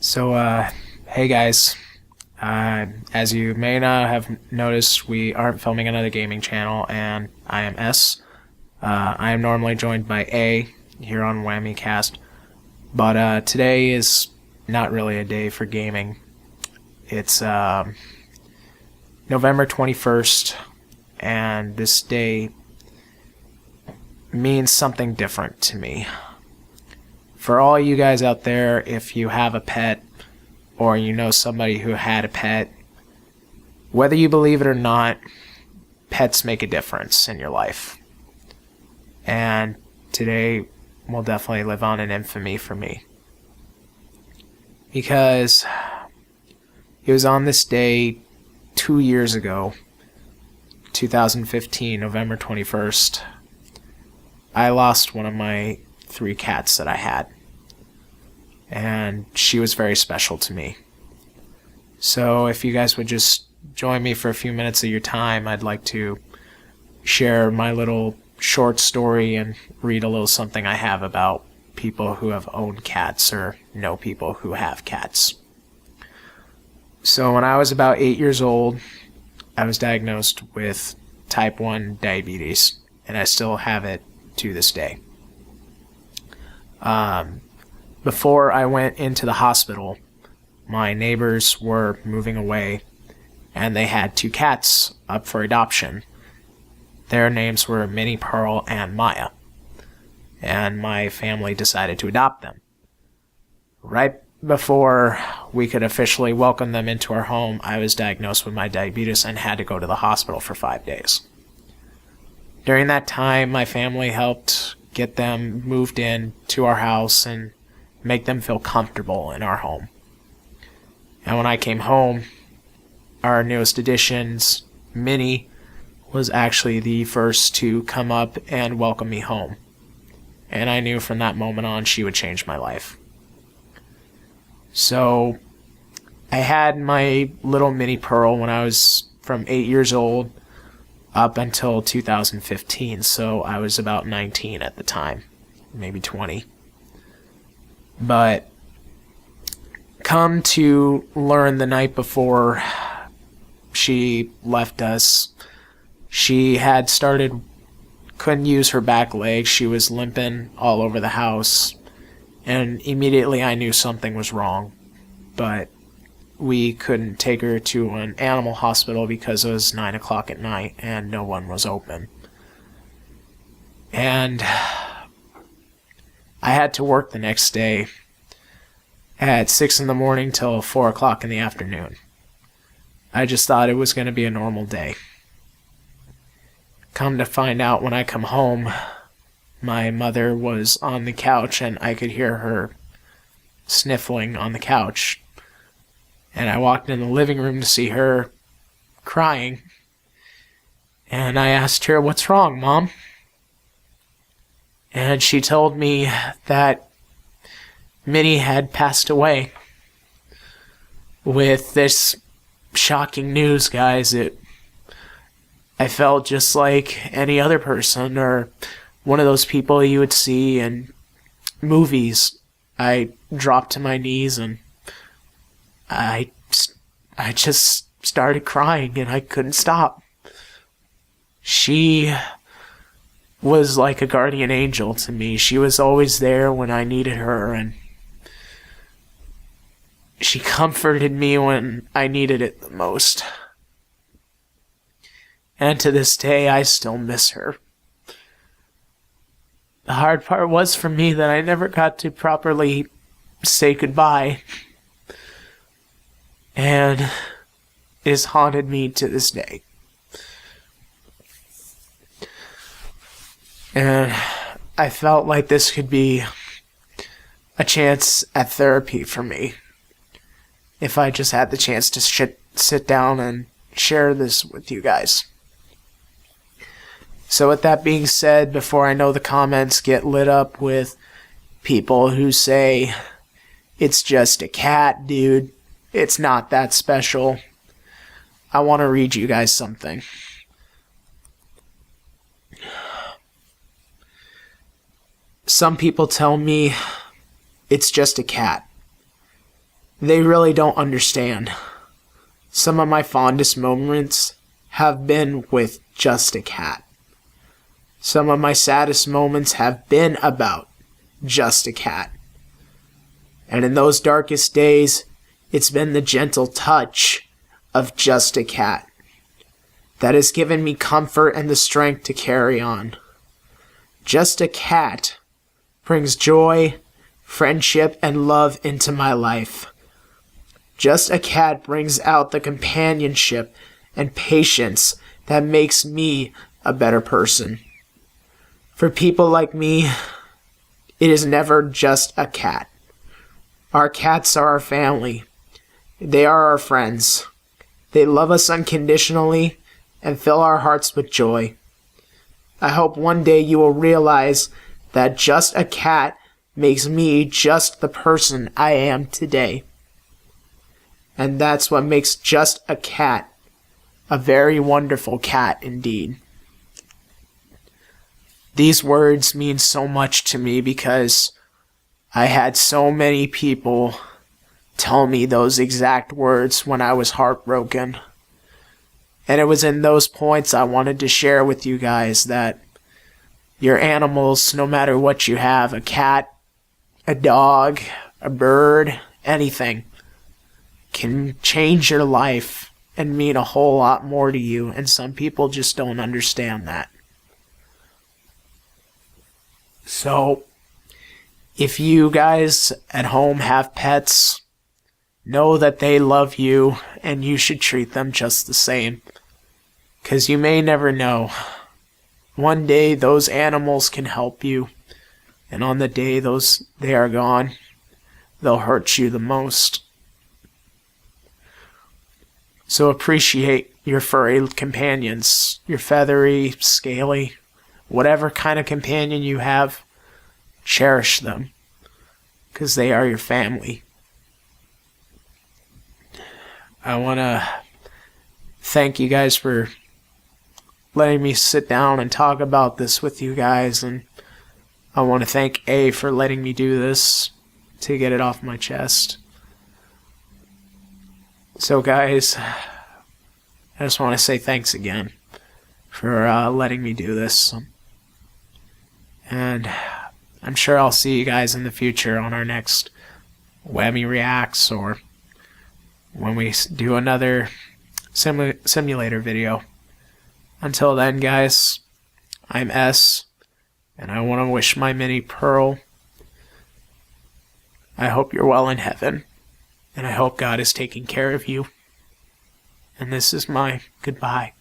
Hey guys. As you may not have noticed, we aren't filming another gaming channel, and I am S. I am normally joined by A here on WammyCast, but today is not really a day for gaming. It's November 21st, and this day means something different to me. For all you guys out there, if you have a pet, or you know somebody who had a pet, whether you believe it or not, pets make a difference in your life. And today will definitely live on in infamy for me. Because it was on this day 2 years ago, 2015, November 21st, I lost one of my 3 cats that I had. And she was very special to me. So if you guys would just join me for a few minutes of your time, I'd like to share my little short story and read a little something I have about people who have owned cats or know people who have cats. So when I was about 8 years old, I was diagnosed with type 1 diabetes, and I still have it to this day. Before I went into the hospital, my neighbors were moving away, and they had 2 cats up for adoption. Their names were Minnie, Pearl, and Maya, and my family decided to adopt them. Right before we could officially welcome them into our home, I was diagnosed with my diabetes and had to go to the hospital for 5 days. During that time, my family helped get them moved in to our house and make them feel comfortable in our home. And when I came home, our newest additions, Minnie, was actually the first to come up and welcome me home. And I knew from that moment on she would change my life. So I had my little Minnie Pearl when I was from 8 years old up until 2015, so I was about 19 at the time, maybe 20. But come to learn the night before she left us, she had couldn't use her back leg. She was limping all over the house, and immediately I knew something was wrong. But we couldn't take her to an animal hospital because it was 9 o'clock at night and no one was open. And I had to work the next day at 6 in the morning till 4 o'clock in the afternoon. I just thought it was going to be a normal day. Come to find out, when I come home, my mother was on the couch and I could hear her sniffling on the couch. And I walked in the living room to see her crying. And I asked her, "What's wrong, Mom?" And she told me that Minnie had passed away. With this shocking news, guys, I felt just like any other person or one of those people you would see in movies. I dropped to my knees and I just started crying and I couldn't stop. She was like a guardian angel to me. She was always there when I needed her, and she comforted me when I needed it the most. And to this day, I still miss her. The hard part was for me that I never got to properly say goodbye. And it has haunted me to this day. And I felt like this could be a chance at therapy for me, if I just had the chance to sit down and share this with you guys. So with that being said, before I know the comments get lit up with people who say, "It's just a cat, dude. It's not that special," I want to read you guys something. Some people tell me it's just a cat. they really don't understand. Some of my fondest moments have been with just a cat. Some of my saddest moments have been about just a cat. And in those darkest days, it's been the gentle touch of just a cat that has given me comfort and the strength to carry on. Just a cat brings joy, friendship, and love into my life. Just a cat brings out the companionship and patience that makes me a better person. For people like me, it is never just a cat. Our cats are our family. They are our friends. They love us unconditionally and fill our hearts with joy. I hope one day you will realize that just a cat makes me just the person I am today. And that's what makes just a cat a very wonderful cat indeed. These words mean so much to me because I had so many people tell me those exact words when I was heartbroken. And it was in those points I wanted to share with you guys that your animals, no matter what you have, a cat, a dog, a bird, anything, can change your life and mean a whole lot more to you, and some people just don't understand that. So, if you guys at home have pets, know that they love you and you should treat them just the same. 'Cause you may never know. One day those animals can help you, and on the day they are gone, they'll hurt you the most. So appreciate your furry companions, your feathery, scaly, whatever kind of companion you have, cherish them, because they are your family. I want to thank you guys for letting me sit down and talk about this with you guys, and I want to thank A for letting me do this to get it off my chest. So guys, I just want to say thanks again for letting me do this. And I'm sure I'll see you guys in the future on our next Whammy Reacts, or when we do another simulator video. Until then, guys, I'm S, and I want to wish my Minnie Pearl, I hope you're well in heaven, and I hope God is taking care of you. And this is my goodbye.